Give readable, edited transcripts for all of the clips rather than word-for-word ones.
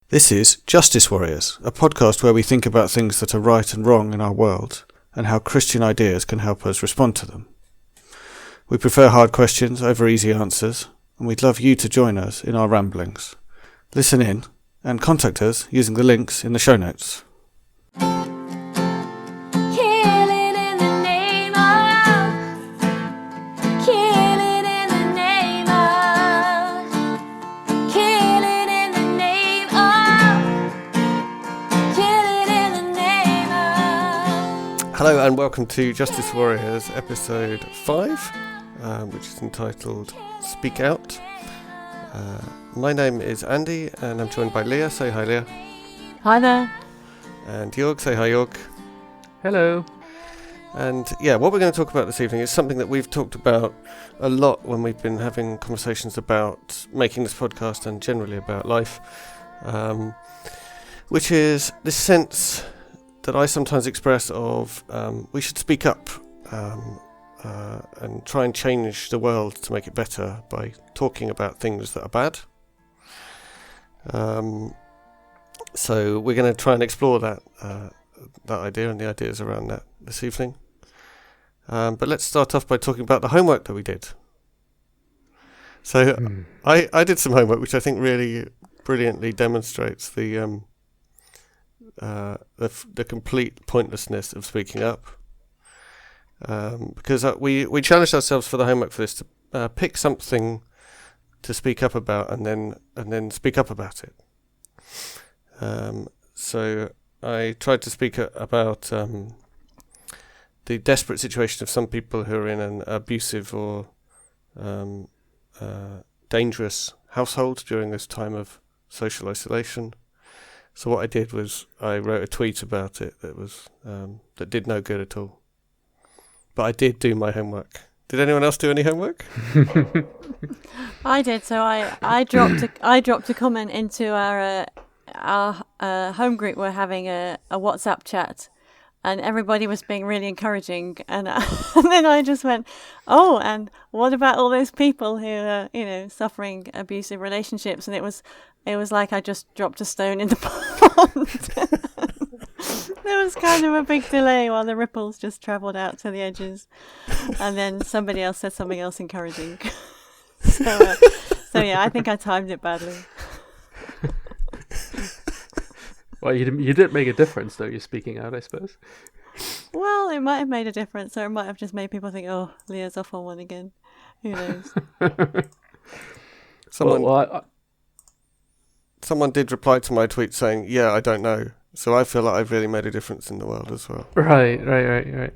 This is Justice Worriers, a podcast where we think about things that are right and wrong in our world and how Christian ideas can help us respond to them. We prefer hard questions over easy answers, and we'd love you to join us in our ramblings. Listen in and contact us using the links in the show notes. Hello and welcome to Justice Warriors episode 5, which is entitled Speak Out. My name is Andy and I'm joined by Leah. Say hi, Leah. Hi there. And Jörg. Say hi, Jörg. Hello. And what we're going to talk about this evening is something that we've talked about a lot when we've been having conversations about making this podcast and generally about life, which is this sense that I sometimes express of we should speak up and try and change the world to make it better by talking about things that are bad. So we're going to try and explore that idea and the ideas around that this evening. But let's start off by talking about the homework that we did. So I did some homework which I think really brilliantly demonstrates the complete pointlessness of speaking up, because we challenged ourselves for the homework for this to pick something to speak up about and then speak up about it. So I tried to speak about the desperate situation of some people who are in an abusive or dangerous household during this time of social isolation. So what I did was I wrote a tweet about it that was that did no good at all. But I did do my homework. Did anyone else do any homework? I did. So I dropped a comment into our home group. We're having a WhatsApp chat, and everybody was being really encouraging. And, and then I just went, oh, and what about all those people who are suffering abusive relationships? And it was like I just dropped a stone in the pond. There was kind of a big delay while the ripples just travelled out to the edges. And then somebody else said something else encouraging. So I think I timed it badly. Well, you did make a difference, though, you're speaking out, I suppose. Well, it might have made a difference, or it might have just made people think, oh, Leah's off on one again. Who knows? Someone did reply to my tweet saying, yeah, I don't know. So I feel like I've really made a difference in the world as well. Right.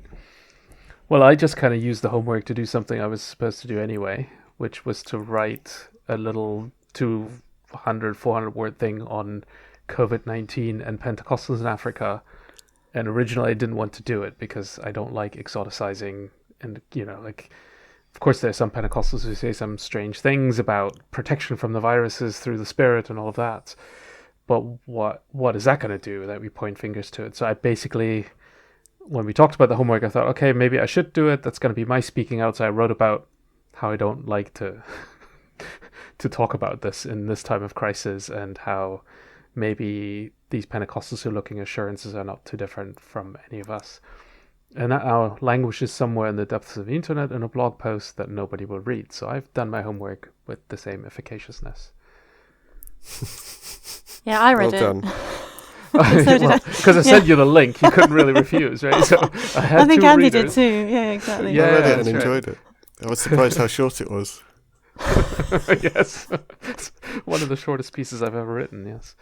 Well, I just kind of used the homework to do something I was supposed to do anyway, which was to write a little 200, 400-word thing on COVID-19 and Pentecostals in Africa. And originally I didn't want to do it because I don't like exoticizing and, of course, there's some Pentecostals who say some strange things about protection from the viruses through the Spirit and all of that. But what is that going to do that we point fingers to it? So I basically, when we talked about the homework, I thought, okay, maybe I should do it. That's going to be my speaking out. So I wrote about how I don't like to to talk about this in this time of crisis and how maybe these Pentecostals who are looking assurances are not too different from any of us. And that now languishes somewhere in the depths of the internet in a blog post that nobody will read. So I've done my homework with the same efficaciousness. Yeah, I read well it. Done. So did I. Because I sent you the link, you couldn't really refuse, right? So I think Andy readers. did too. Yeah, exactly. I read it and that's enjoyed it. I was surprised how short it was. Yes. It's one of the shortest pieces I've ever written, yes.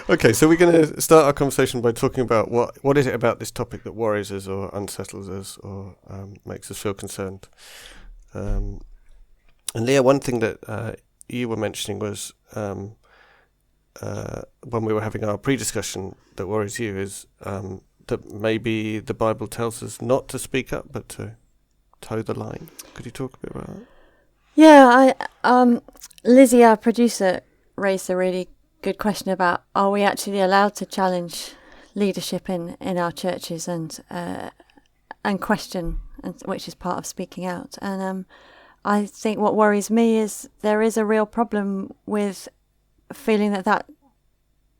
Okay, so we're going to start our conversation by talking about what is it about this topic that worries us or unsettles us or makes us feel concerned. And Leah, one thing that you were mentioning was when we were having our pre-discussion that worries you is that maybe the Bible tells us not to speak up but to toe the line. Could you talk a bit about that? Yeah, Lizzie, our producer, raised a really good question about, are we actually allowed to challenge leadership in our churches and question, which is part of speaking out. And I think what worries me is there is a real problem with feeling that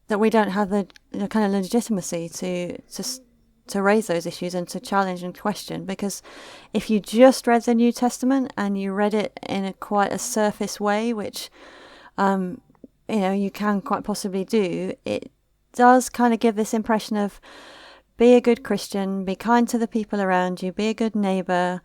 we don't have the kind of legitimacy to raise those issues and to challenge and question. Because if you just read the New Testament and you read it in quite a surface way, which you can quite possibly do, it does kind of give this impression of be a good Christian, be kind to the people around you, be a good neighbour,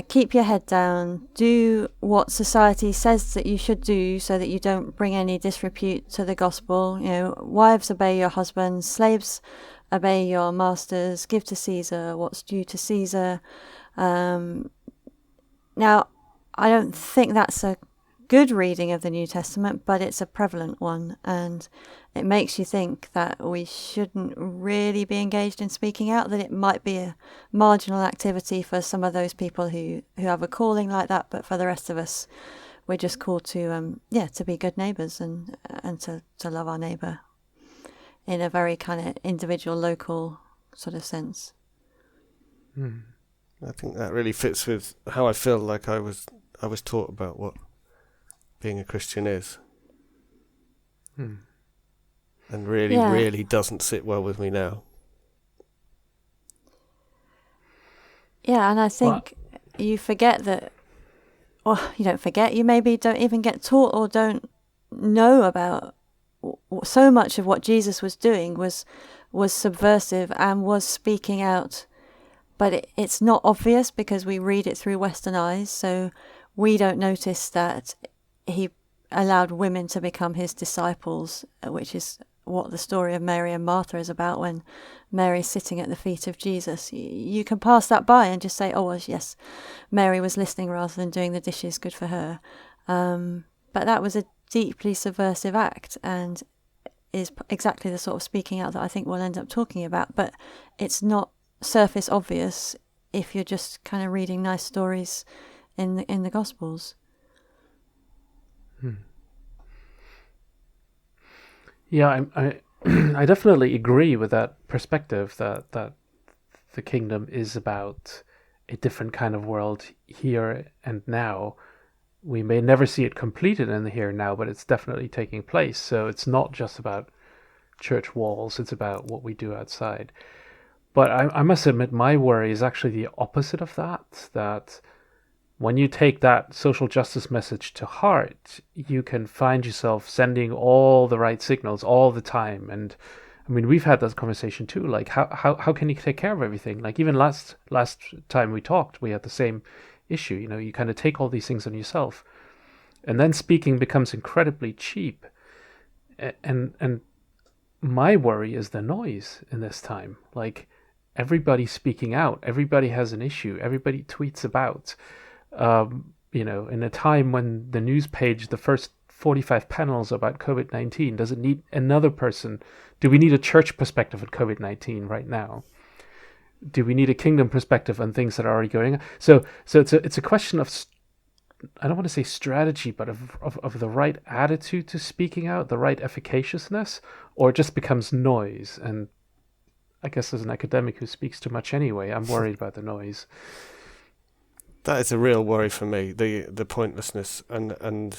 keep your head down, do what society says that you should do so that you don't bring any disrepute to the gospel. Wives, obey your husbands, slaves, obey your masters, give to Caesar what's due to Caesar. Now, I don't think that's a good reading of the New Testament, but it's a prevalent one, and it makes you think that we shouldn't really be engaged in speaking out, that it might be a marginal activity for some of those people who have a calling like that, but for the rest of us, we're just called to be good neighbours and to love our neighbour in a very kind of individual, local sort of sense. I think that really fits with how I feel like I was taught about what being a Christian is. And really doesn't sit well with me now. Yeah, and I think you forget that, or you don't forget, you maybe don't even get taught or don't know about so much of what Jesus was doing was subversive and was speaking out, but it's not obvious because we read it through Western eyes, so we don't notice that he allowed women to become his disciples, which is what the story of Mary and Martha is about. When Mary's sitting at the feet of Jesus, you can pass that by and just say, oh, well, yes, Mary was listening rather than doing the dishes, good for her. But that was a deeply subversive act and is exactly the sort of speaking out that I think we'll end up talking about. But it's not surface obvious if you're just kind of reading nice stories in the Gospels. Yeah, I definitely agree with that perspective that the kingdom is about a different kind of world here and now. We may never see it completed in the here and now, but it's definitely taking place. So it's not just about church walls, it's about what we do outside. But I must admit, my worry is actually the opposite of that when you take that social justice message to heart, you can find yourself sending all the right signals all the time. And I mean, we've had that conversation too. Like, how can you take care of everything? Like, even last time we talked, we had the same issue. You kind of take all these things on yourself, and then speaking becomes incredibly cheap. And my worry is the noise in this time. Like, everybody's speaking out. Everybody has an issue. Everybody tweets about. In a time when the news page, the first 45 panels about COVID-19, does it need another person? Do we need a church perspective on COVID-19 right now? Do we need a kingdom perspective on things that are already going on? So it's a question of, I don't want to say strategy, but of the right attitude to speaking out, the right efficaciousness, or it just becomes noise. And I guess as an academic who speaks too much anyway, I'm worried about the noise. That is a real worry for me, the pointlessness, and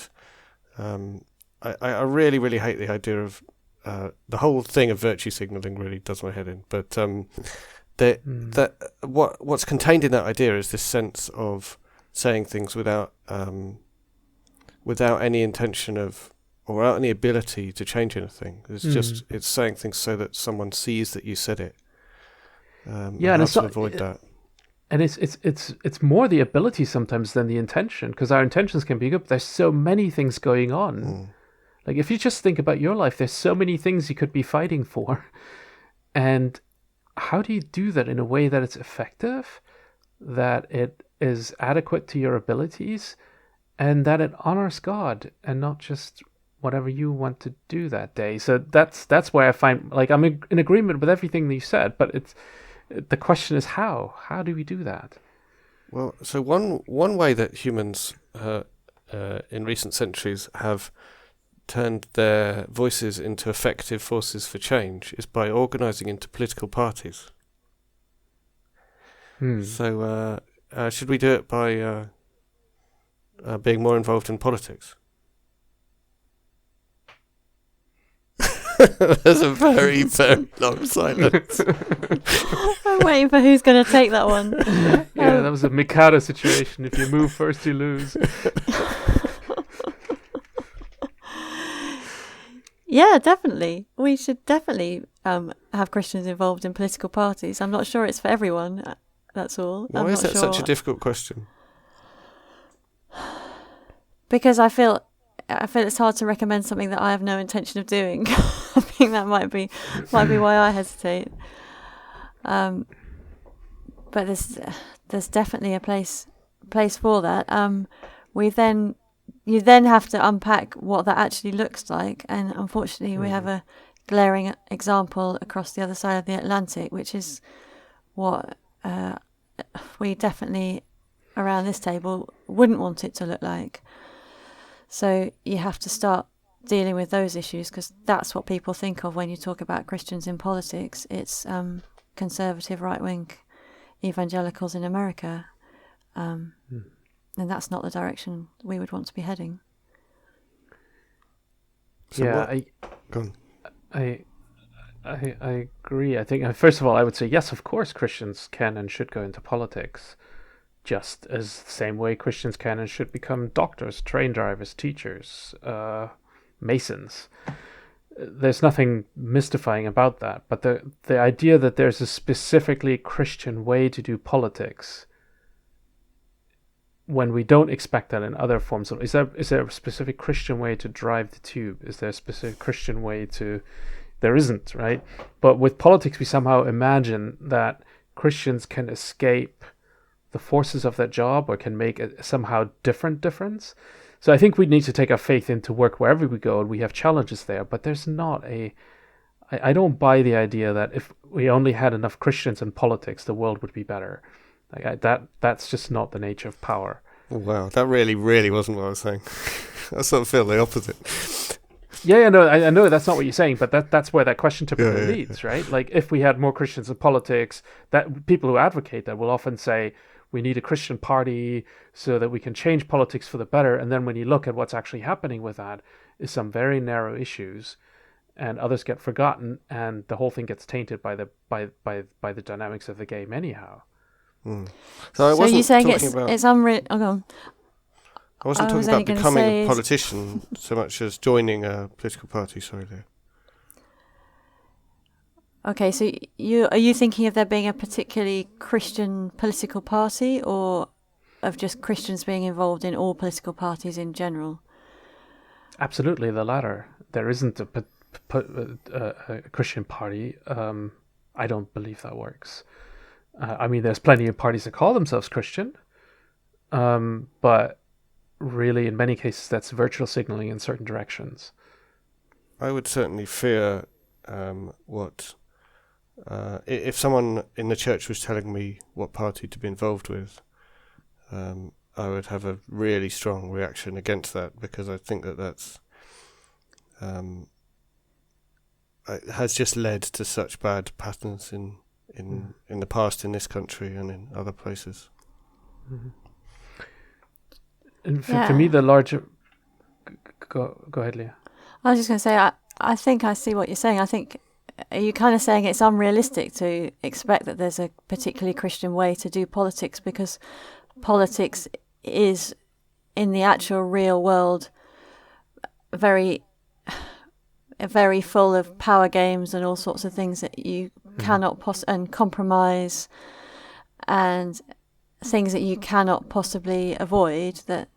I really, really hate the idea of the whole thing of virtue signalling. Really does my head in. But what's contained in that idea is this sense of saying things without any intention of or without any ability to change anything. It's saying things so that someone sees that you said it. And it's to avoid that. And it's more the ability sometimes than the intention, because our intentions can be good, but there's so many things going on. Like, if you just think about your life, there's so many things you could be fighting for. And how do you do that in a way that it's effective, that it is adequate to your abilities, and that it honors God and not just whatever you want to do that day? So that's where I find, like, I'm in agreement with everything that you said, but the question is how? How do we do that? Well, so one way that humans in recent centuries have turned their voices into effective forces for change is by organising into political parties. So should we do it by being more involved in politics? There's a very, very long silence. I'm waiting for who's going to take that one. Yeah, that was a Mikado situation. If you move first, you lose. Yeah, definitely. We should definitely have Christians involved in political parties. I'm not sure it's for everyone. That's all. Why is that such a difficult question? Because I feel it's hard to recommend something that I have no intention of doing. I think that might be why I hesitate. But there's definitely a place for that. You then have to unpack what that actually looks like, and unfortunately we have a glaring example across the other side of the Atlantic, which is what we definitely around this table wouldn't want it to look like. So you have to start dealing with those issues, because that's what people think of when you talk about Christians in politics. It's conservative right-wing evangelicals in America. And that's not the direction we would want to be heading. So yeah, go on. I agree. I think, first of all, I would say, yes, of course, Christians can and should go into politics, just as the same way Christians can and should become doctors, train drivers, teachers, masons. There's nothing mystifying about that. But the idea that there's a specifically Christian way to do politics, when we don't expect that in other forms of, is there a specific Christian way to drive the tube? Is there a specific Christian way to? There isn't, right? But with politics, we somehow imagine that Christians can escape the forces of that job or can make a somehow different difference. So I think we need to take our faith into work wherever we go, and we have challenges there. But there's not I don't buy the idea that if we only had enough Christians in politics, the world would be better. That's just not the nature of power. Wow, that really, really wasn't what I was saying. I sort of feel the opposite. Yeah, no, I know that's not what you're saying, but that's where that question typically leads, right? Like, if we had more Christians in politics, that people who advocate that will often say we need a Christian party so that we can change politics for the better. And then when you look at what's actually happening with that, is some very narrow issues, and others get forgotten, and the whole thing gets tainted by the dynamics of the game anyhow. So you're saying it's unreal? Oh, go on. I wasn't talking about becoming a politician so much as joining a political party. Sorry, Leah. Okay, so are you thinking of there being a particularly Christian political party, or of just Christians being involved in all political parties in general? Absolutely, the latter. There isn't a Christian party. I don't believe that works. I mean, there's plenty of parties that call themselves Christian, but really, in many cases, that's virtual signaling in certain directions. I would certainly fear if someone in the church was telling me what party to be involved with, I would have a really strong reaction against that, because I think that's it has just led to such bad patterns in the past in this country and in other places. Mm-hmm. And for me, the larger... Go ahead, Leah. I was just going to say, I think I see what you're saying. I think, are you kind of saying it's unrealistic to expect that there's a particularly Christian way to do politics, because politics is, in the actual real world, very full of power games and all sorts of things that you cannot and compromise, and things that you cannot possibly avoid, that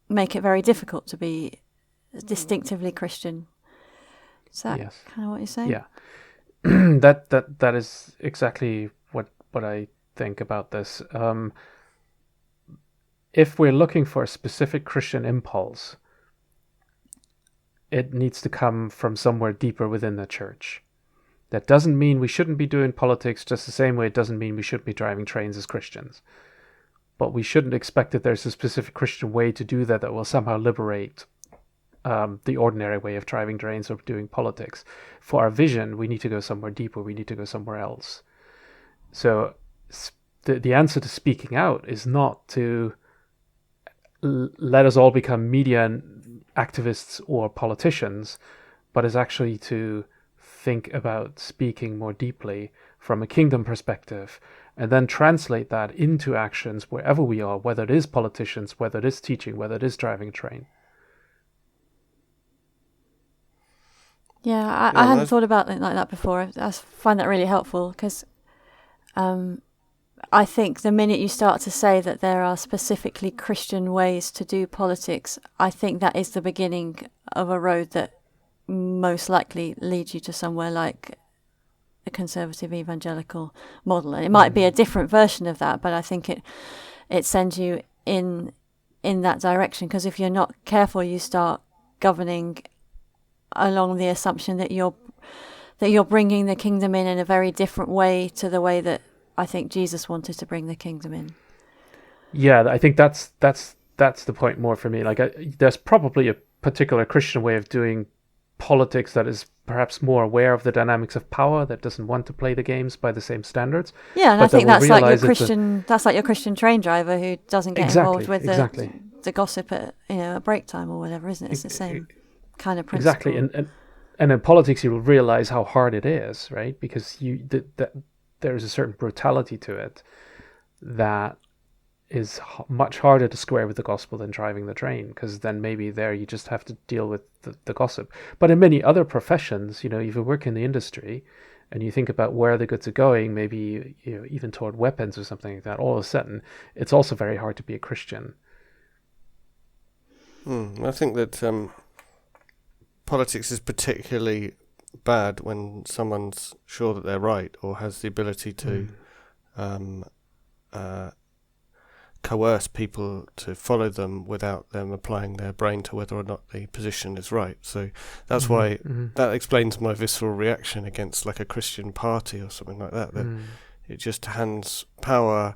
make it very difficult to be distinctively Christian. Is that kind of what you're saying? Yeah. that is exactly what I think about this. If we're looking for a specific Christian impulse, it needs to come from somewhere deeper within the church. That doesn't mean we shouldn't be doing politics, just the same way it doesn't mean we shouldn't be driving trains as Christians. But we shouldn't expect that there's a specific Christian way to do that will somehow liberate the ordinary way of driving trains or doing politics. For our vision, we need to go somewhere deeper. We need to go somewhere else. So the answer to speaking out is not to let us all become media activists or politicians, but is actually to think about speaking more deeply from a kingdom perspective, and then translate that into actions wherever we are, whether it is politicians, whether it is teaching, whether it is driving a train. Yeah, I hadn't thought about it like that before. I find that really helpful because I think the minute you start to say that there are specifically Christian ways to do politics, I think that is the beginning of a road that most likely leads you to somewhere like a conservative evangelical model. And it might be a different version of that, but I think it sends you in that direction, because if you're not careful, you start governing along the assumption that you're bringing the kingdom in a very different way to the way that I think Jesus wanted to bring the kingdom in. Yeah, I think that's the point more for me. Like, there's probably a particular Christian way of doing politics that is perhaps more aware of the dynamics of power, that doesn't want to play the games by the same standards. Yeah, and I think that's like your Christian train driver who doesn't get involved with the gossip at a break time or whatever, isn't it? It's the same kind of principle. Exactly, and in politics you will realize how hard it is, right? Because there's a certain brutality to it that is much harder to square with the gospel than driving the train, because then maybe there you just have to deal with the gossip. But in many other professions, if you work in the industry and you think about where the goods are going, maybe even toward weapons or something like that, all of a sudden it's also very hard to be a Christian. I think that politics is particularly bad when someone's sure that they're right or has the ability to coerce people to follow them without them applying their brain to whether or not the position is right. So that's why that explains my visceral reaction against like a Christian party or something like that, that it just hands power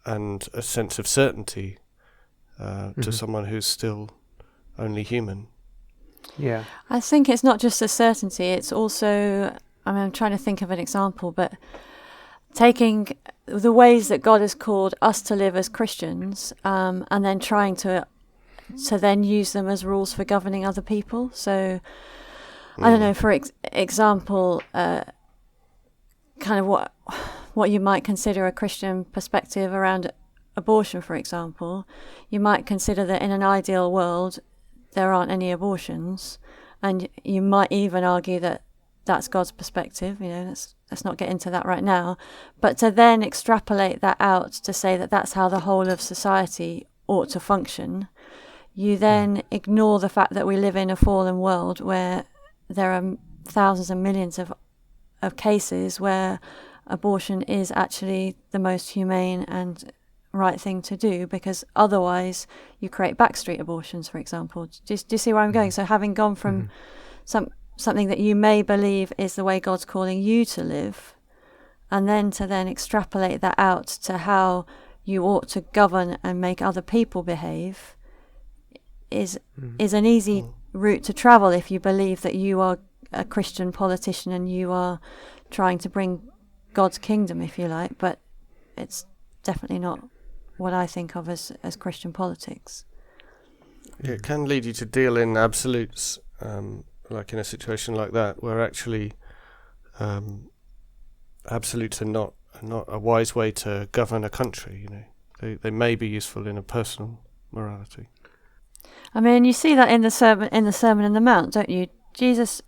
and a sense of certainty to someone who's still only human. Yeah, I think it's not just a certainty, it's also, I'm trying to think of an example, but taking the ways that God has called us to live as Christians, and then trying to then use them as rules for governing other people. So, I don't know, for example, kind of what you might consider a Christian perspective around abortion, for example. You might consider that in an ideal world, there aren't any abortions, and you might even argue that that's God's perspective. Let's not get into that right now, but to then extrapolate that out to say that that's how the whole of society ought to function, you then ignore the fact that we live in a fallen world where there are thousands and millions of cases where abortion is actually the most humane and right thing to do, because otherwise you create backstreet abortions, for example. Do you see where I'm going? So having gone from something that you may believe is the way God's calling you to live, and then to then extrapolate that out to how you ought to govern and make other people behave is an easy route to travel if you believe that you are a Christian politician and you are trying to bring God's kingdom, if you like, but it's definitely not what I think of as Christian politics. Yeah, it can lead you to deal in absolutes, like in a situation like that, where actually absolutes are not a wise way to govern a country. They may be useful in a personal morality. I mean, you see that in the Sermon on the Mount, don't you? Jesus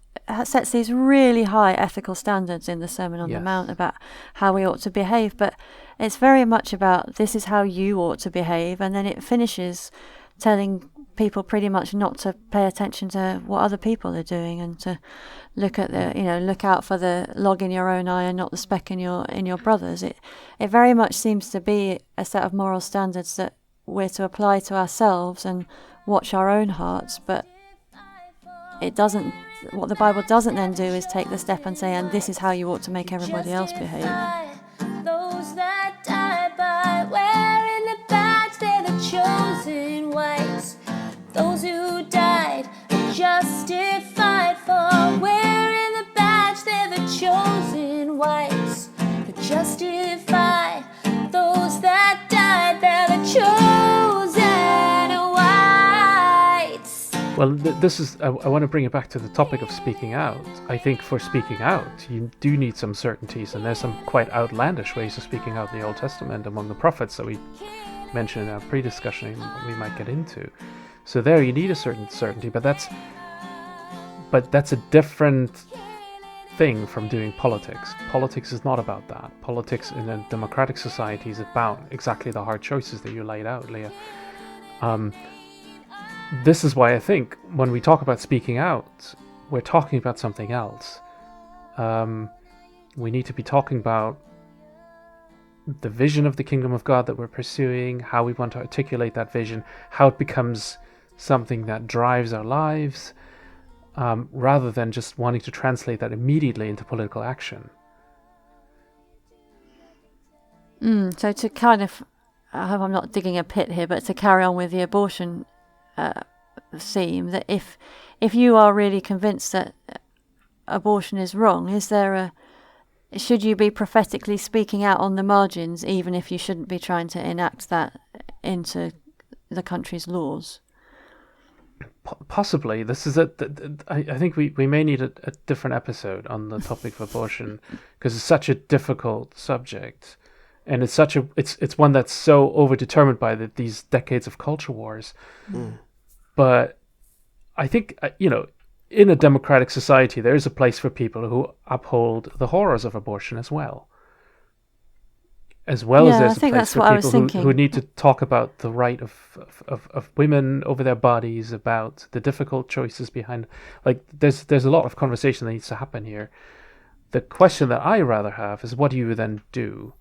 sets these really high ethical standards in the Sermon on the Mount about how we ought to behave, but it's very much about this is how you ought to behave, and then it finishes telling people pretty much not to pay attention to what other people are doing, and to look at look out for the log in your own eye and not the speck in your brother's. It very much seems to be a set of moral standards that we're to apply to ourselves and watch our own hearts, but it doesn't. What the Bible doesn't then do is take the step and say, and this is how you ought to make everybody else behave. Those that die by wearing the badge, they're the chosen ones. Those who died are justified for wearing the badge, they're the chosen ones. They're justified. Those that died, they're the chosen ones. Well, this is. I want to bring it back to the topic of speaking out. I think for speaking out, you do need some certainties, and there's some quite outlandish ways of speaking out in the Old Testament among the prophets that we mentioned in our pre-discussion we might get into. So there you need a certain certainty, but that's a different thing from doing politics. Politics is not about that. Politics in a democratic society is about exactly the hard choices that you laid out, Leah. This is why I think when we talk about speaking out, we're talking about something else. We need to be talking about the vision of the kingdom of God that we're pursuing, how we want to articulate that vision, how it becomes something that drives our lives, rather than just wanting to translate that immediately into political action. So to kind of, I hope I'm not digging a pit here, but to carry on with the abortion theme, that if you are really convinced that abortion is wrong, should you be prophetically speaking out on the margins, even if you shouldn't be trying to enact that into the country's laws? Possibly. This is I think we may need a different episode on the topic of abortion, because it's such a difficult subject, and it's one that's so overdetermined by these decades of culture wars. But I think in a democratic society there is a place for people who uphold the horrors of abortion as well as there's a place for people who need to talk about the right of women over their bodies, about the difficult choices behind. Like there's a lot of conversation that needs to happen here. The question that I rather have is, what do you then do?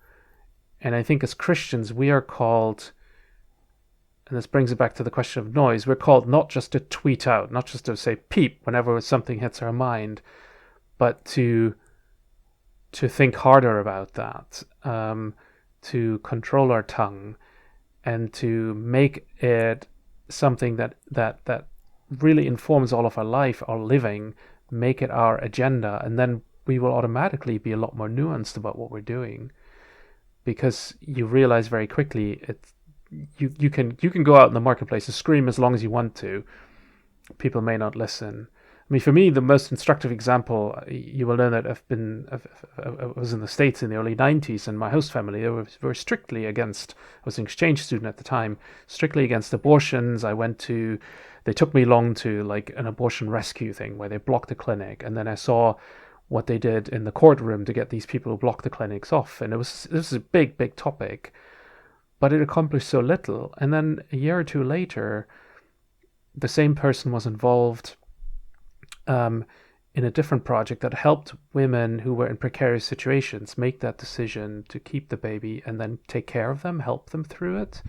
And I think as Christians we are called, and this brings it back to the question of noise, we're called not just to tweet out, not just to say peep whenever something hits our mind, but to think harder about that, to control our tongue, and to make it something that really informs all of our life, our living, make it our agenda, and then we will automatically be a lot more nuanced about what we're doing, because you realize very quickly you can go out in the marketplace and scream as long as you want to. People may not listen. I mean, for me, the most instructive example, you will know that I was in the States in the early 90s, and my host family, they were strictly against, I was an exchange student at the time, strictly against abortions. They took me along to like an abortion rescue thing where they blocked the clinic, and then I saw what they did in the courtroom to get these people who blocked the clinics off, and this was a big topic. But it accomplished so little. And then a year or two later, the same person was involved in a different project that helped women who were in precarious situations make that decision to keep the baby and then take care of them, help them through it,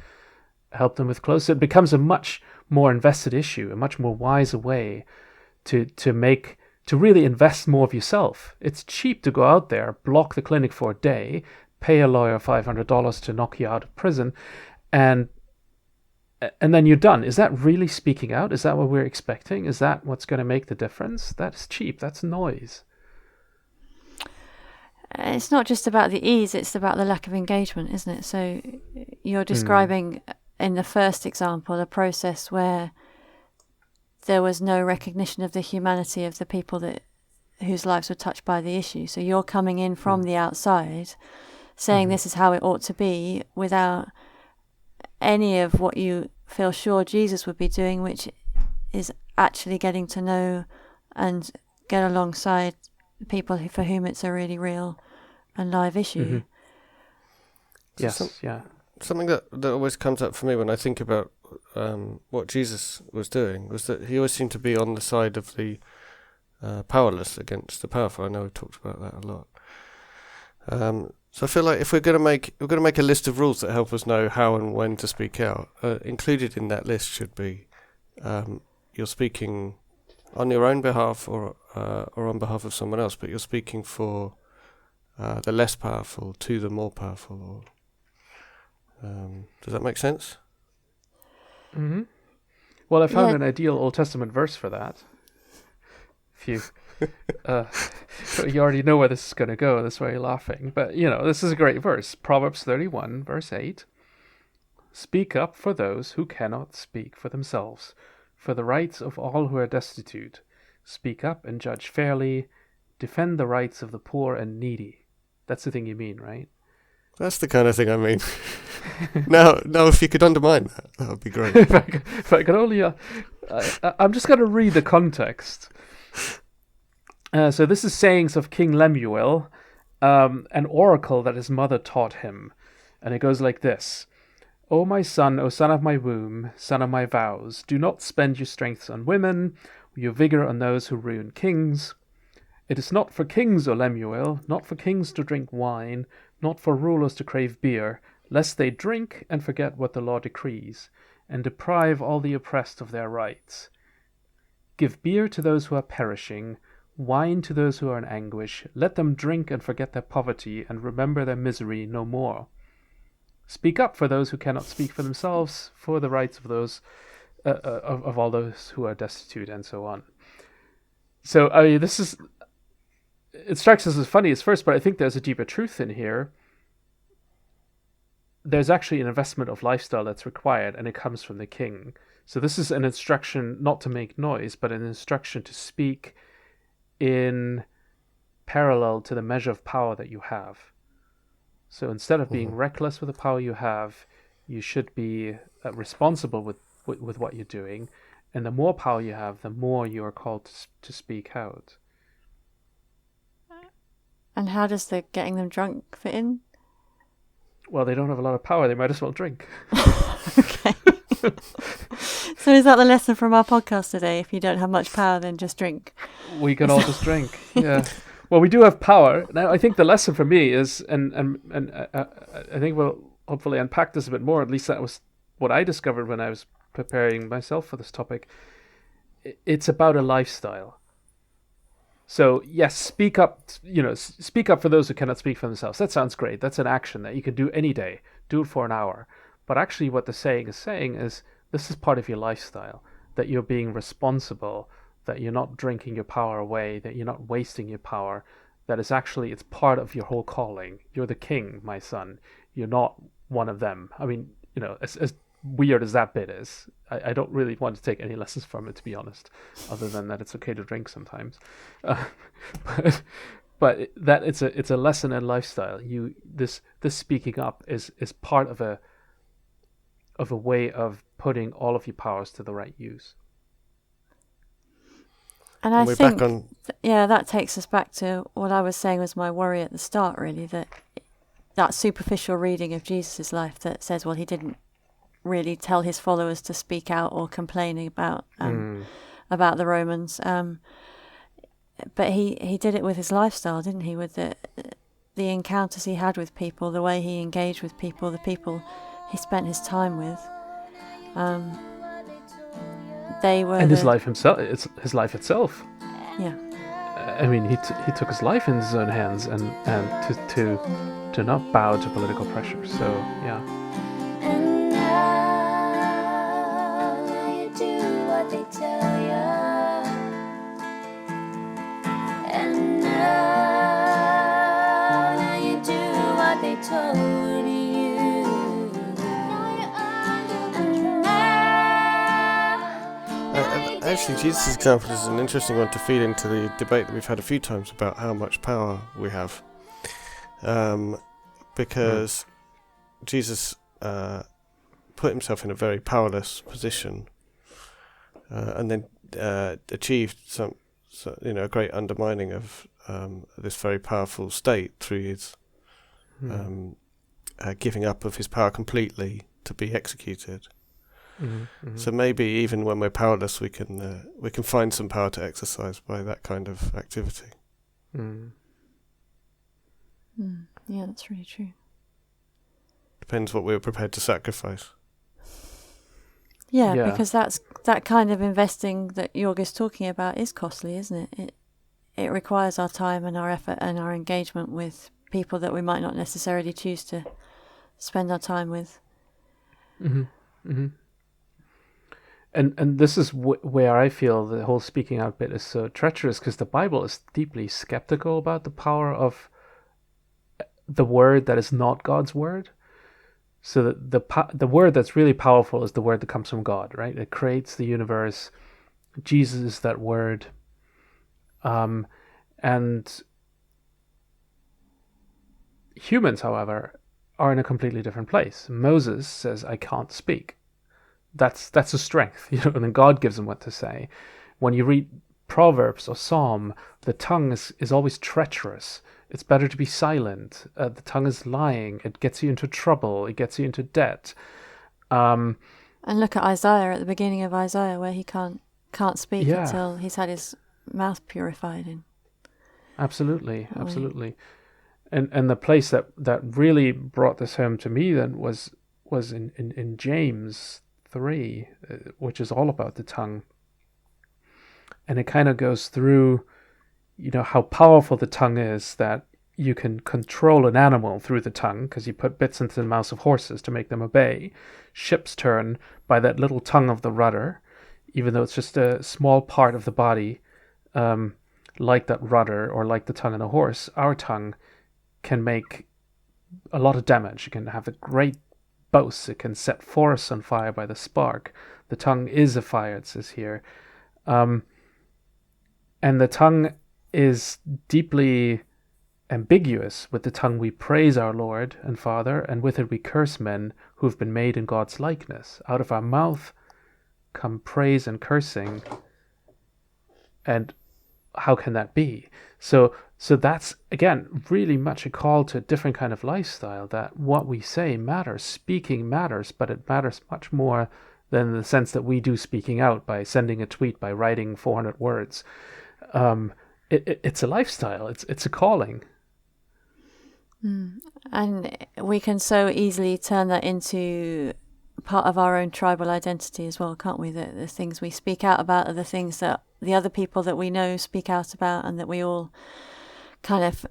help them with clothes. So it becomes a much more invested issue, a much more wiser way to really invest more of yourself. It's cheap to go out there, block the clinic for a day, pay a lawyer $500 to knock you out of prison, and then you're done. Is that really speaking out? Is that what we're expecting? Is that what's going to make the difference? That's cheap. That's noise. It's not just about the ease, it's about the lack of engagement, isn't it? So you're describing in the first example a process where there was no recognition of the humanity of the people whose lives were touched by the issue. So you're coming in from the outside, saying this is how it ought to be, without any of what you feel sure Jesus would be doing, which is actually getting to know and get alongside people for whom it's a really real and live issue. Yes, Something that always comes up for me when I think about what Jesus was doing was that he always seemed to be on the side of the powerless against the powerful. I know we've talked about that a lot. So I feel like if we're going to make a list of rules that help us know how and when to speak out, included in that list should be you're speaking on your own behalf or on behalf of someone else, but you're speaking for the less powerful to the more powerful. Does that make sense? Mm-hmm. Well, I found an ideal Old Testament verse for that. If you you already know where this is going to go, that's why you're laughing. But, this is a great verse. Proverbs 31, verse 8. Speak up for those who cannot speak for themselves. for the rights of all who are destitute. Speak up and judge fairly. Defend the rights of the poor and needy. That's the thing you mean, right? That's the kind of thing I mean. Now, if you could undermine that would be great. if I could only... I'm just going to read the context. So this is sayings of King Lemuel, an oracle that his mother taught him. And it goes like this. O my son, O son of my womb, son of my vows, do not spend your strength on women, your vigor on those who ruin kings. It is not for kings, O Lemuel, not for kings to drink wine, not for rulers to crave beer, lest they drink and forget what the law decrees, and deprive all the oppressed of their rights. Give beer to those who are perishing, wine to those who are in anguish. Let them drink and forget their poverty, and remember their misery no more. Speak up for those who cannot speak for themselves, for the rights of those of all those who are destitute, and so on. So, I mean, this is... It strikes us as funny at first, but I think there's a deeper truth in here. There's actually an investment of lifestyle that's required, and it comes from the king. So this is an instruction not to make noise, but an instruction to speak in parallel to the measure of power that you have. So instead of being reckless with the power you have, you should be responsible with what you're doing. And the more power you have, the more you are called to speak out. And how does the getting them drunk fit in? Well, they don't have a lot of power. They might as well drink. Okay. So is that the lesson from our podcast today? If you don't have much power, then just drink. We can all just drink. Yeah. Well, we do have power. Now, I think the lesson for me is, and I think we'll hopefully unpack this a bit more. At least that was what I discovered when I was preparing myself for this topic. It's about a lifestyle. So yes, speak up. Speak up for those who cannot speak for themselves. That sounds great. That's an action that you can do any day. Do it for an hour. But actually, what the saying is this is part of your lifestyle. That you're being responsible. That you're not drinking your power away. That you're not wasting your power. That is actually, it's part of your whole calling. You're the king, my son. You're not one of them. I mean, as weird as that bit is, I don't really want to take any lessons from it, to be honest, other than that it's okay to drink sometimes. But that it's a lesson in lifestyle. This speaking up is part of a way of putting all of your powers to the right use. And I think, that takes us back to what I was saying was my worry at the start, really, that superficial reading of Jesus' life that says, well, he didn't really tell his followers to speak out or complain about the Romans. But he did it with his lifestyle, didn't he? With the encounters he had with people, the way he engaged with people, the people he spent his time with. They were his life himself. It's his life itself. Yeah. I mean, he took his life in his own hands and to not bow to political pressure. So yeah. And now you do what they tell you. And now you do what they told you. Actually, Jesus' example is an interesting one to feed into the debate that we've had a few times about how much power we have. Because Jesus put himself in a very powerless position and then achieved a great undermining of this very powerful state through his giving up of his power completely to be executed. So maybe even when we're powerless, we can find some power to exercise by that kind of activity. Yeah, that's really true. Depends what we're prepared to sacrifice. Yeah, because that kind of investing that Jörg is talking about is costly, isn't it? It requires our time and our effort and our engagement with people that we might not necessarily choose to spend our time with. And this is where I feel the whole speaking out bit is so treacherous, because the Bible is deeply skeptical about the power of the word that is not God's word. So that the word that's really powerful is the word that comes from God, right? It creates the universe. Jesus is that word. And humans, however, are in a completely different place. Moses says, I can't speak. That's a strength, and then God gives him what to say. When you read Proverbs or Psalm, the tongue is always treacherous. It's better to be silent. The tongue is lying. It gets you into trouble. It gets you into debt. And look at Isaiah at the beginning of Isaiah, where he can't speak until he's had his mouth purified. Absolutely. And the place that really brought this home to me then was in James 3, which is all about the tongue. And it kind of goes through, how powerful the tongue is, that you can control an animal through the tongue because you put bits into the mouths of horses to make them obey. Ships turn by that little tongue of the rudder, even though it's just a small part of the body, like that rudder or like the tongue in a horse. Our tongue can make a lot of damage. It can have a great boast. It can set forests on fire by the spark. The tongue is a fire, it says here. And the tongue is deeply ambiguous. With the tongue we praise our Lord and Father, and with it we curse men who have been made in God's likeness. Out of our mouth come praise and cursing. And how can that be? So that's, again, really much a call to a different kind of lifestyle, that what we say matters. Speaking matters, but it matters much more than the sense that we do speaking out by sending a tweet, by writing 400 words. It's a lifestyle. It's a calling. And we can so easily turn that into part of our own tribal identity as well, can't we? The things we speak out about are the things that the other people that we know speak out about, and that we all kind of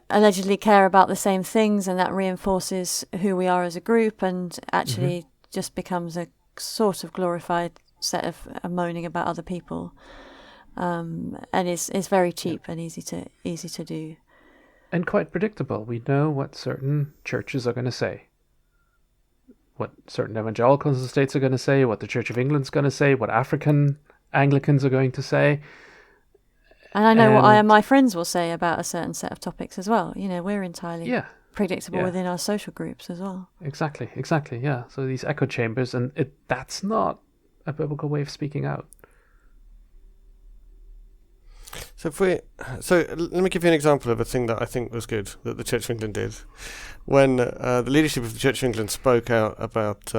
allegedly care about the same things, and that reinforces who we are as a group, and actually just becomes a sort of glorified set of moaning about other people, and is very cheap and easy to do. And quite predictable. We know what certain churches are going to say, what certain evangelicals in the States are going to say, what the Church of England's going to say, what African Anglicans are going to say. And I know what I and my friends will say about a certain set of topics as well. We're entirely predictable within our social groups as well. Exactly, yeah. So these echo chambers, and that's not a biblical way of speaking out. So let me give you an example of a thing that I think was good that the Church of England did. When the leadership of the Church of England spoke out about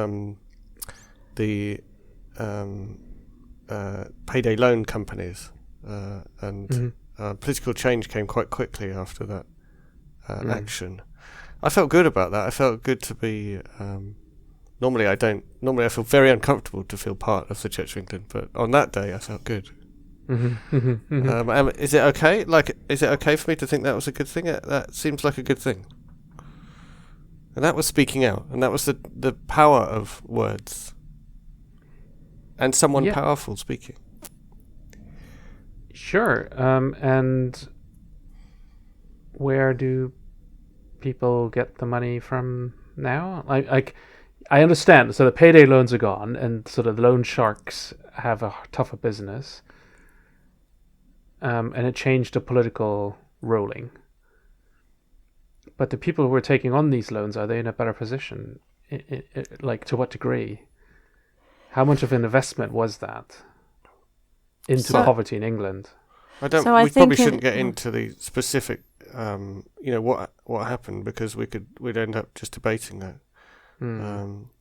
the payday loan companies, and political change came quite quickly after that action. I felt good about that. I felt good to be. Normally I feel very uncomfortable to feel part of the Church of England, but on that day I felt good. Is it okay? Is it okay for me to think that was a good thing? That seems like a good thing. And that was speaking out, and that was the power of words, and someone powerful speaking. Sure. And where do people get the money from now? I understand. So the payday loans are gone, and sort of the loan sharks have a tougher business. And it changed the political ruling. But the people who are taking on these loans, are they in a better position? To what degree? How much of an investment was that into poverty in England? We probably shouldn't get into the specific, what happened, because we'd end up just debating that.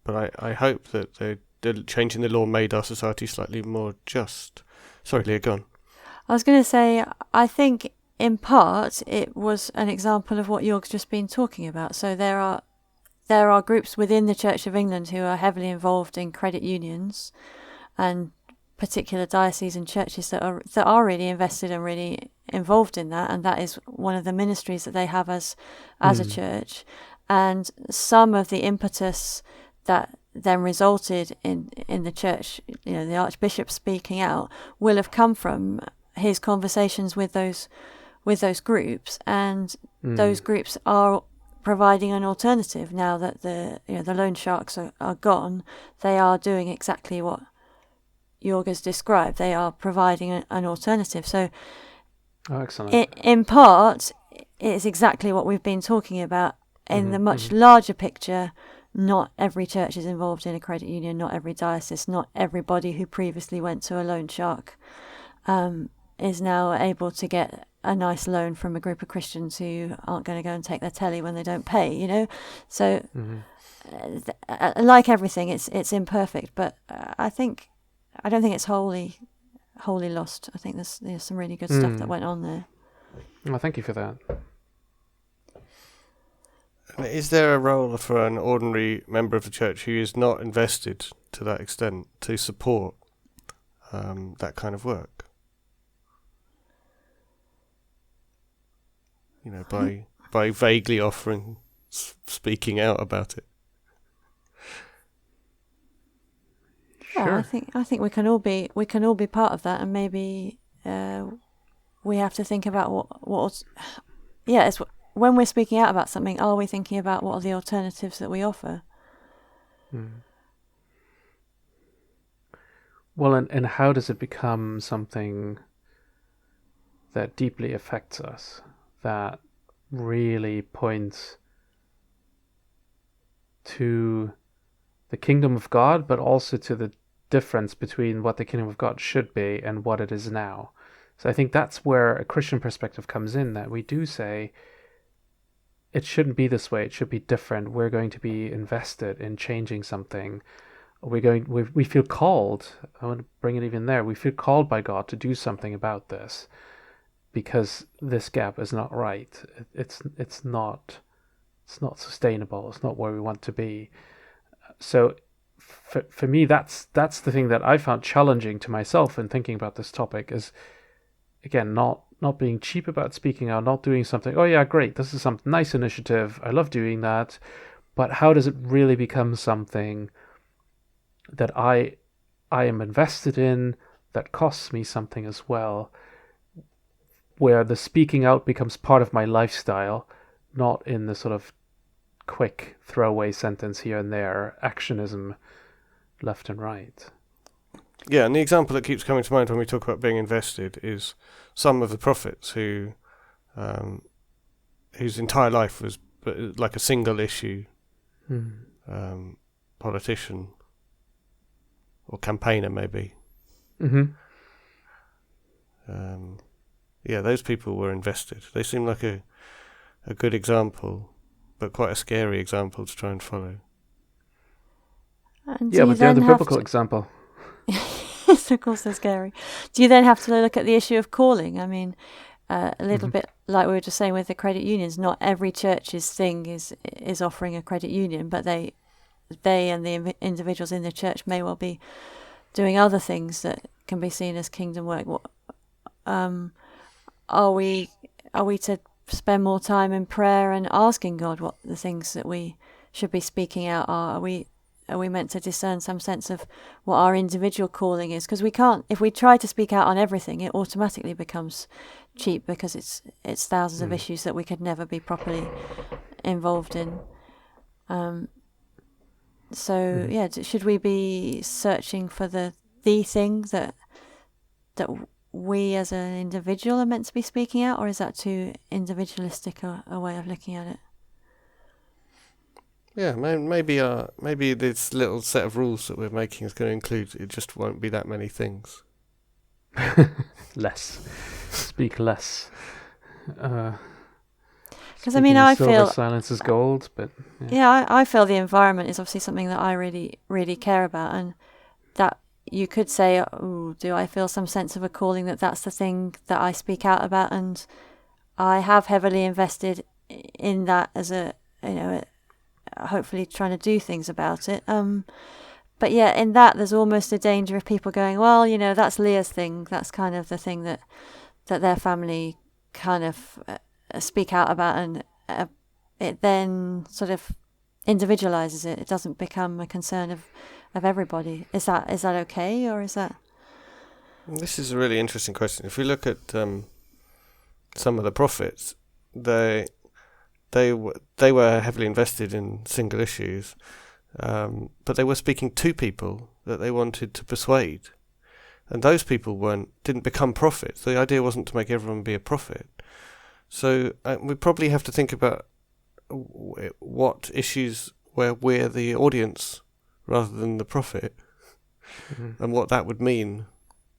But I hope that the change in the law made our society slightly more just. Sorry, Leah, go on. I was going to say, I think in part it was an example of what Jörg's just been talking about. So there are groups within the Church of England who are heavily involved in credit unions, and particular dioceses and churches that are really invested and really involved in that, and that is one of the ministries that they have as a church. And some of the impetus that then resulted in the church, the Archbishop speaking out, will have come from his conversations with those groups, and those groups are providing an alternative now that the loan sharks are gone. They are doing exactly what Jörg has described. They are providing an alternative. So, excellent. In part, it's exactly what we've been talking about. In the much larger picture, not every church is involved in a credit union, not every diocese, not everybody who previously went to a loan shark is now able to get a nice loan from a group of Christians who aren't going to go and take their telly when they don't pay, So, like everything, it's imperfect, but I don't think it's wholly lost. I think there's some really good stuff that went on there. Well, thank you for that. Is there a role for an ordinary member of the church who is not invested to that extent to support that kind of work? By vaguely offering, speaking out about it. Sure. Yeah, I think we can all be part of that, and maybe we have to think about what it's when we're speaking out about something, are we thinking about what are the alternatives that we offer? Well, and how does it become something that deeply affects us, that really points to the kingdom of God, but also to the difference between what the kingdom of God should be and what it is now? So I think that's where a Christian perspective comes in, that we do say, it shouldn't be this way, it should be different. We're going to be invested in changing something. We feel called, I want to bring it even there, we feel called by God to do something about this, because this gap is not right. It's not sustainable. It's not where we want to be. So for me, that's the thing that I found challenging to myself in thinking about this topic, is, again, not being cheap about speaking out, not doing something, oh yeah, great, this is some nice initiative, I love doing that, but how does it really become something that I am invested in, that costs me something as well, where the speaking out becomes part of my lifestyle, not in the sort of quick throwaway sentence here and there, actionism left and right. Yeah, and the example that keeps coming to mind when we talk about being invested is some of the prophets whose entire life was like a single issue politician or campaigner, maybe. Yeah, those people were invested. They seem like a good example, but quite a scary example to try and follow. And yeah, but they're the biblical example. Yes, of course they're scary. Do you then have to look at the issue of calling? I mean, a little bit like we were just saying with the credit unions, not every church's thing is offering a credit union, but they and the individuals in the church may well be doing other things that can be seen as kingdom work. Are we to spend more time in prayer and asking God what the things that we should be speaking out are? Are we meant to discern some sense of what our individual calling is? Because we can't, if we try to speak out on everything, it automatically becomes cheap, because it's thousands of issues that we could never be properly involved in. So yeah, should we be searching for the thing that we as an individual are meant to be speaking out, or is that too individualistic a way of looking at it? Yeah, maybe this little set of rules that we're making is going to include, it just won't be that many things. Less. Speak less. Because I mean, I feel silence is gold, but I feel the environment is obviously something that I really, really care about, and that you could say, oh, do I feel some sense of a calling that's the thing that I speak out about, and I have heavily invested in that as hopefully trying to do things about it. But yeah, in that there's almost a danger of people going, well, that's Leah's thing. That's kind of the thing that their family kind of speak out about, and it then sort of individualizes it. It doesn't become a concern of everybody. Is that okay, or is that? This is a really interesting question. If we look at some of the prophets, they they were heavily invested in single issues, but they were speaking to people that they wanted to persuade, and those people didn't become prophets. The idea wasn't to make everyone be a prophet. So we probably have to think about what issues where we're the audience rather than the prophet, and what that would mean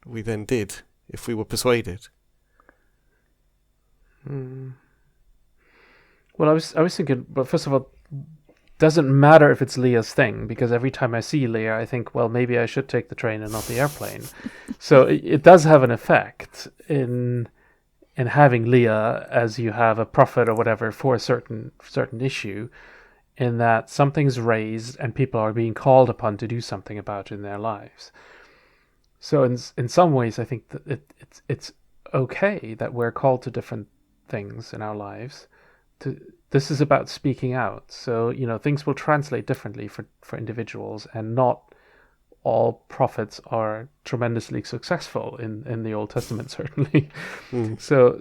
we then did if we were persuaded. Well, I was thinking, but first of all, doesn't matter if it's Leah's thing, because every time I see Leah, I think, well, maybe I should take the train and not the airplane. So it does have an effect in having Leah as you have a prophet or whatever for a certain issue, in that something's raised and people are being called upon to do something about it in their lives. So in some ways, I think that it's okay that we're called to different things in our lives. This is about speaking out. So, things will translate differently for individuals, and not all prophets are tremendously successful in the Old Testament, certainly. So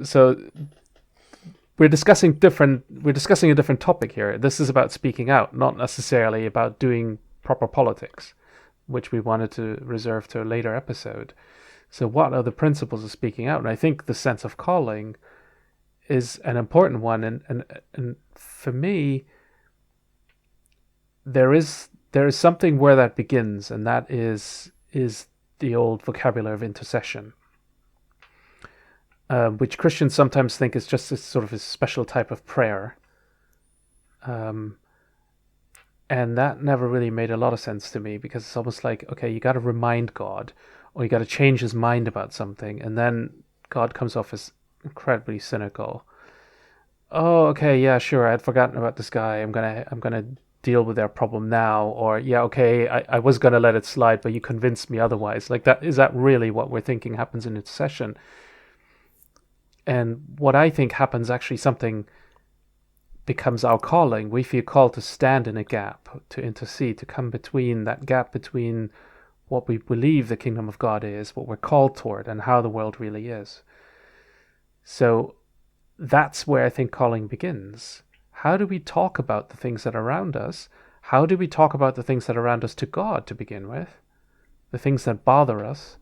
we're discussing a different topic here. This is about speaking out, not necessarily about doing proper politics, which we wanted to reserve to a later episode. So what are the principles of speaking out? And I think the sense of calling is an important one, and for me, there is something where that begins, and that is the old vocabulary of intercession, which Christians sometimes think is just a sort of a special type of prayer, and that never really made a lot of sense to me, because it's almost like, okay, you got to remind God, or you got to change his mind about something, and then God comes off as incredibly cynical. Oh, okay, yeah, sure, I had forgotten about this guy. I'm gonna deal with their problem now. Or, yeah, okay, I was gonna let it slide, but you convinced me otherwise. Like, that is that really what we're thinking happens in intercession? And what I think happens, actually, something becomes our calling. We feel called to stand in a gap, to intercede, to come between that gap between what we believe the kingdom of God is, what we're called toward, and how the world really is. So that's where I think calling begins. How do we talk about the things that are around us? How do we talk about the things that are around us to God to begin with? The things that bother us?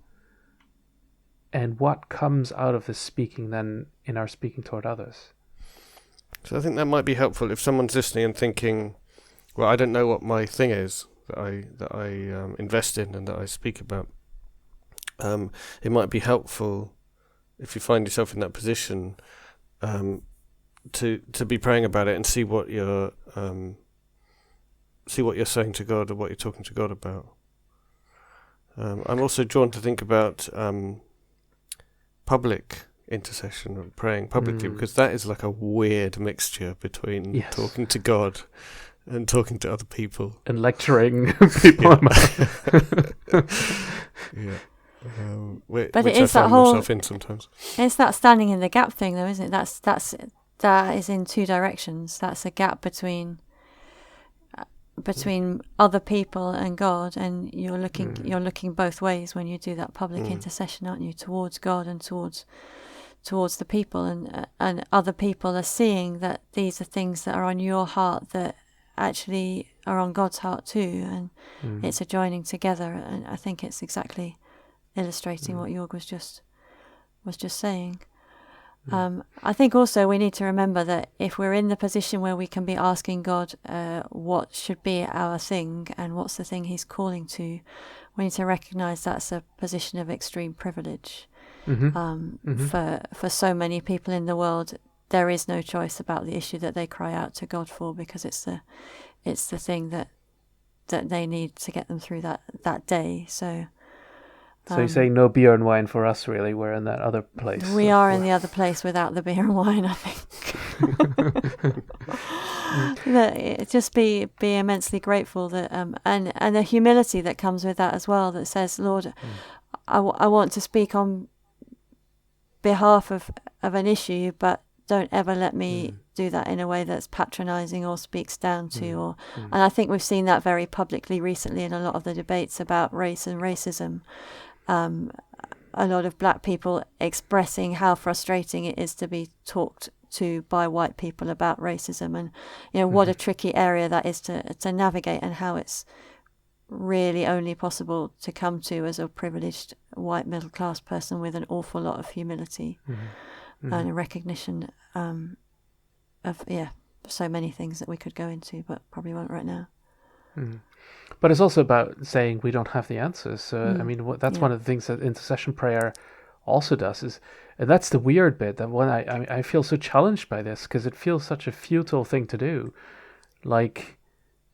And what comes out of this speaking then in our speaking toward others? So I think that might be helpful if someone's listening and thinking, well, I don't know what my thing is that I invest in and that I speak about. It might be helpful, if you find yourself in that position, to be praying about it and see what you're saying to God, or what you're talking to God about. I'm also drawn to think about public intercession and praying publicly, because that is like a weird mixture between talking to God and talking to other people and lecturing people. Yeah. But which it is I that find whole. myself in sometimes. It's that standing in the gap thing, though, isn't it? That is in two directions. That's a gap between other people and God, and you're looking both ways when you do that public intercession, aren't you? Towards God and towards the people, and other people are seeing that these are things that are on your heart that actually are on God's heart too, and it's a joining together. And I think it's exactly illustrating what Jörg was just saying. I think also we need to remember that if we're in the position where we can be asking God what should be our thing and what's the thing he's calling to, we need to recognise that's a position of extreme privilege. For so many people in the world, there is no choice about the issue that they cry out to God for, because it's the thing that they need to get them through that day. So you're saying no beer and wine for us, really? We're in that other place. We are in the other place without the beer and wine, I think. Just be immensely grateful that and the humility that comes with that as well, that says, Lord, I want to speak on behalf of an issue, but don't ever let me do that in a way that's patronising or speaks down to. And I think we've seen that very publicly recently in a lot of the debates about race and racism. A lot of black people expressing how frustrating it is to be talked to by white people about racism, and what a tricky area that is to navigate, and how it's really only possible to come to as a privileged white middle class person with an awful lot of humility and a recognition of so many things that we could go into, but probably won't right now. But it's also about saying we don't have the answers. So I mean, that's one of the things that intercession prayer also does, is, and that's the weird bit, that when I feel so challenged by this, because it feels such a futile thing to do. Like,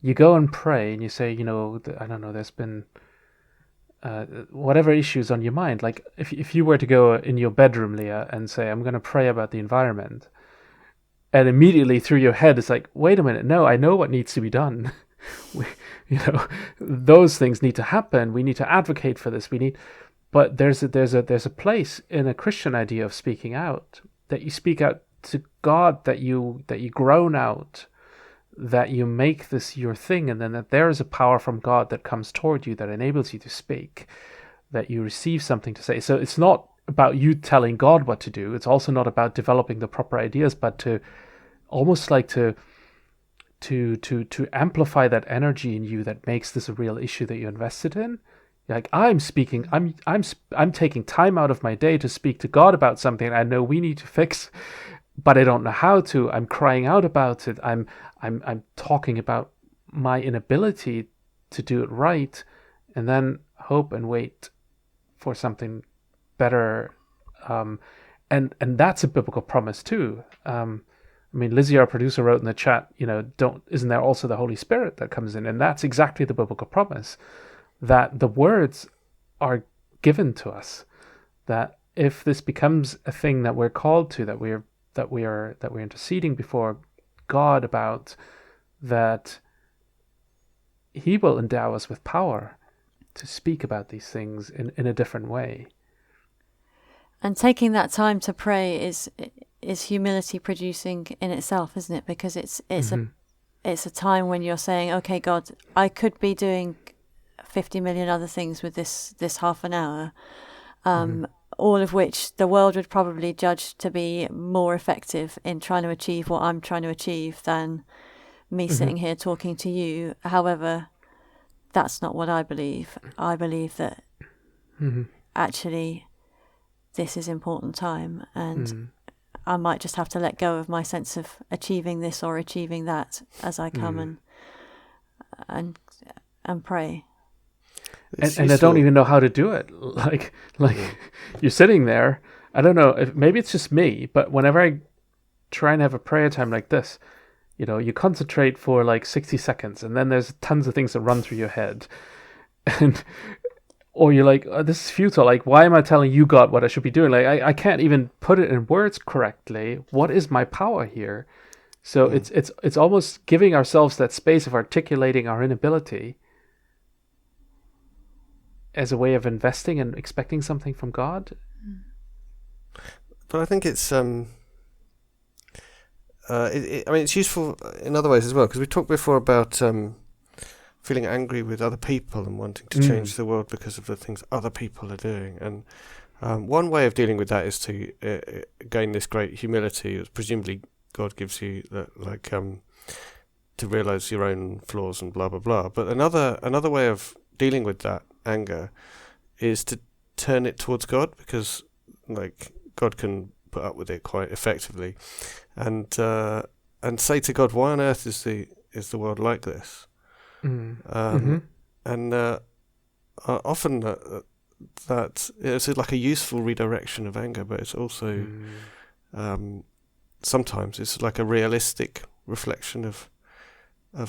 you go and pray and you say, I don't know, there's been whatever issues on your mind. Like, if you were to go in your bedroom, Leah, and say, I'm going to pray about the environment, and immediately through your head it's like, wait a minute, no, I know what needs to be done. Those things need to happen. We need to advocate for this. But there's a place in a Christian idea of speaking out, that you speak out to God, that you groan out, that you make this your thing, and then that there is a power from God that comes toward you that enables you to speak, that you receive something to say. So it's not about you telling God what to do. It's also not about developing the proper ideas, but to almost like to amplify that energy in you that makes this a real issue that you're invested in. Like, I'm speaking, I'm taking time out of my day to speak to God about something I know we need to fix, but I don't know how to. I'm crying out about it. I'm talking about my inability to do it right, and then hope and wait for something better. And that's a biblical promise too. I mean, Lizzie, our producer, wrote in the chat, isn't there also the Holy Spirit that comes in? And that's exactly the biblical promise, that the words are given to us, that if this becomes a thing that we're called to, that we're interceding before God about, that He will endow us with power to speak about these things in a different way. And taking that time to pray is humility producing in itself, isn't it? Because it's a time when you're saying, okay, God, I could be doing 50 million other things with this half an hour, all of which the world would probably judge to be more effective in trying to achieve what I'm trying to achieve than me sitting here talking to you. However, that's not what I believe. I believe that actually this is important time, and I might just have to let go of my sense of achieving this or achieving that as I come and pray. And I don't even know how to do it. Like you're sitting there. I don't know if maybe it's just me, but whenever I try and have a prayer time like this, you concentrate for like 60 seconds, and then there's tons of things that run through your head, or you're like, oh, this is futile. Like, why am I telling you, God, what I should be doing? Like, I can't even put it in words correctly. What is my power here? So it's almost giving ourselves that space of articulating our inability as a way of investing and expecting something from God. But I think it's it's useful in other ways as well, because we talked before about feeling angry with other people and wanting to change the world because of the things other people are doing. And one way of dealing with that is to gain this great humility, that presumably God gives you, to realize your own flaws and blah blah blah. But another way of dealing with that anger is to turn it towards God, because God can put up with it quite effectively, and say to God, why on earth is the world like this? And often that it's like a useful redirection of anger, but it's also sometimes it's like a realistic reflection of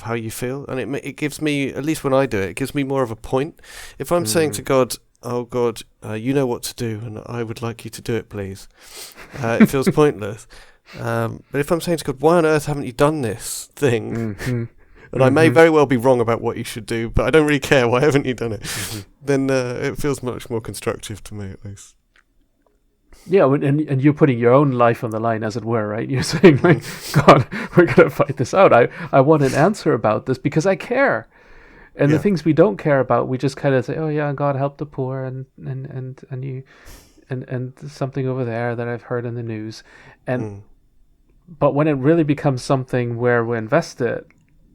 how you feel, and it gives me, at least when I do it, it gives me more of a point. If I'm saying to God, oh God, you know what to do, and I would like you to do it, please, it feels pointless. But if I'm saying to God, why on earth haven't you done this thing? And I may very well be wrong about what you should do, but I don't really care, why haven't you done it? Then it feels much more constructive to me, at least. Yeah, and you're putting your own life on the line, as it were, right? You're saying, like, God, we're going to fight this out. I want an answer about this because I care. And the things we don't care about, we just kind of say, oh yeah, God help the poor, and something over there that I've heard in the news. And But when it really becomes something where we're invested,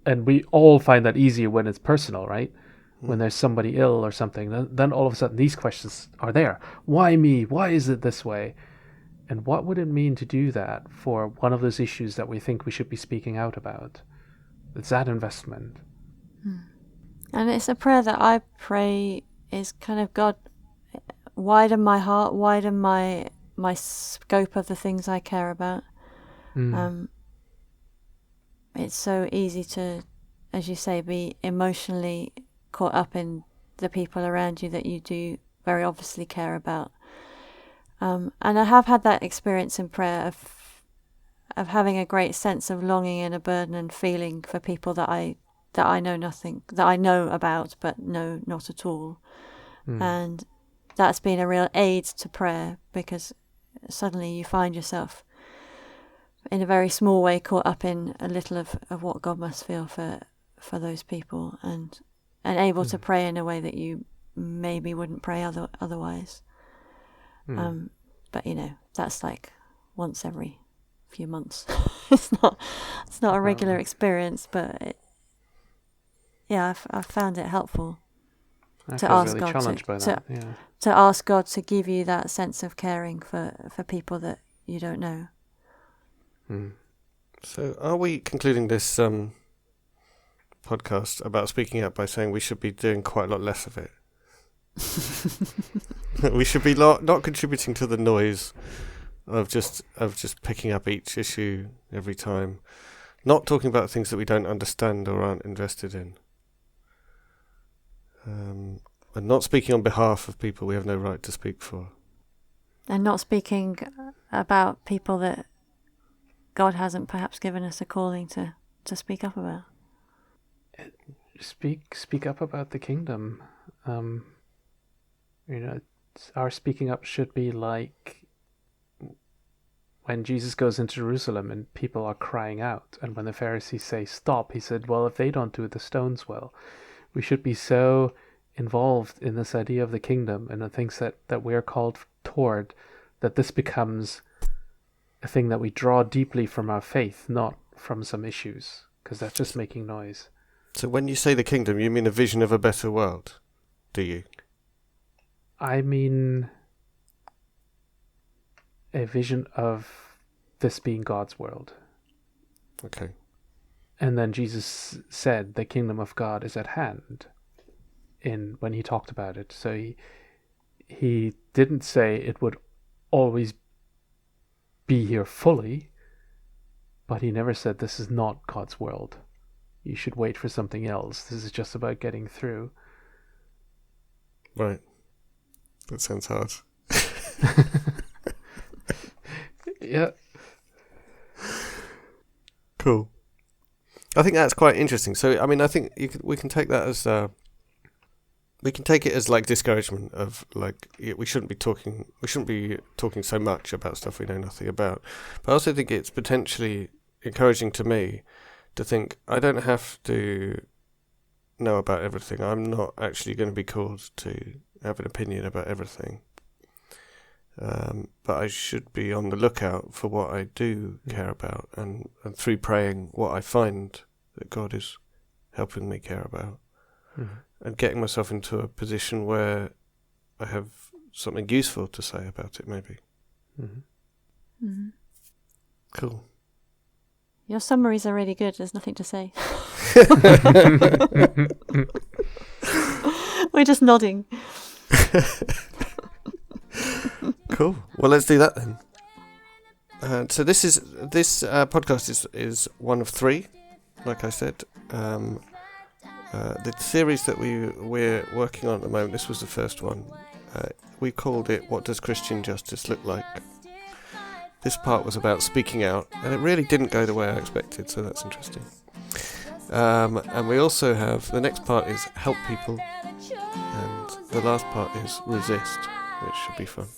and we all find that easier when it's personal, right? When there's somebody ill or something, then all of a sudden these questions are there. Why me? Why is it this way? And what would it mean to do that for one of those issues that we think we should be speaking out about? It's that investment. And it's a prayer that I pray is kind of, God, widen my heart, widen my scope of the things I care about. It's so easy to, as you say, be emotionally caught up in the people around you that you do very obviously care about. And I have had that experience in prayer of having a great sense of longing and a burden and feeling for people that I know nothing, that I know about but know not at all. And that's been a real aid to prayer, because suddenly you find yourself in a very small way caught up in a little of what God must feel for those people, and able to pray in a way that you maybe wouldn't pray otherwise. But that's like once every few months. it's not a regular experience, but I've found it helpful to ask really God to ask God to give you that sense of caring for people that you don't know. So are we concluding this podcast about speaking up by saying we should be doing quite a lot less of it? We should be not contributing to the noise of just picking up each issue every time, not talking about things that we don't understand or aren't invested in, and not speaking on behalf of people we have no right to speak for, and not speaking about people that God hasn't perhaps given us a calling to speak up about. Speak up about the kingdom. Our speaking up should be like when Jesus goes into Jerusalem and people are crying out, and when the Pharisees say stop, he said, well, if they don't do it, the stones will. We should be so involved in this idea of the kingdom and the things that we are called toward, that this becomes a thing that we draw deeply from our faith, not from some issues, because that's just making noise. So when you say the kingdom, you mean a vision of a better world, do you? I mean a vision of this being God's world. Okay. And then Jesus said the kingdom of God is at hand when he talked about it. So he didn't say it would always be here fully, but he never said this is not God's world. You should wait for something else. This is just about getting through. Right. That sounds hard. Yeah. Cool. I think that's quite interesting. So, I mean, I think we can take that as we can take it as like discouragement of like we shouldn't be talking so much about stuff we know nothing about. But I also think it's potentially encouraging to me to think I don't have to know about everything. I'm not actually going to be called to have an opinion about everything. But I should be on the lookout for what I do care about, and through praying what I find that God is helping me care about, and getting myself into a position where I have something useful to say about it, maybe. Cool. Your summaries are really good. There's nothing to say. We're just nodding. Cool. Well, let's do that then. So this podcast is one of 3, like I said. The series that we're working on at the moment, this was the first one. We called it "What Does Christian Justice Look Like?" This part was about speaking out, and it really didn't go the way I expected, so that's interesting. And we also have, the next part is help people, and the last part is resist, which should be fun.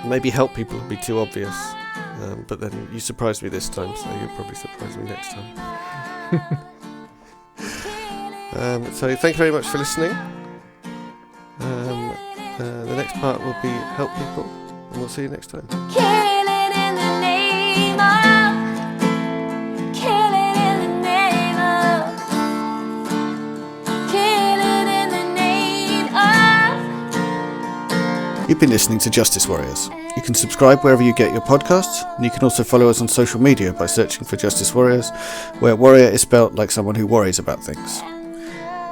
Maybe help people would be too obvious, but then you surprised me this time, so you'll probably surprise me next time. So thank you very much for listening. The next part will be help people, and we'll see you next time. Killing in the name of, kill it in the name of, kill it in the name of. You've been listening to Justice Warriors. You can subscribe wherever you get your podcasts, and you can also follow us on social media by searching for Justice Warriors, where warrior is spelt like someone who worries about things.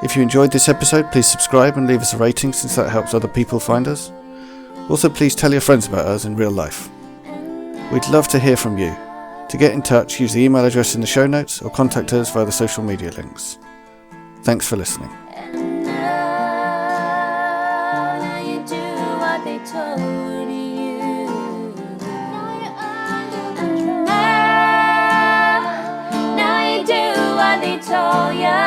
If you enjoyed this episode, please subscribe and leave us a rating, since that helps other people find us. Also, please tell your friends about us in real life. We'd love to hear from you. To get in touch, use the email address in the show notes or contact us via the social media links. Thanks for listening. And now you do what they told you. And now you do what they told you.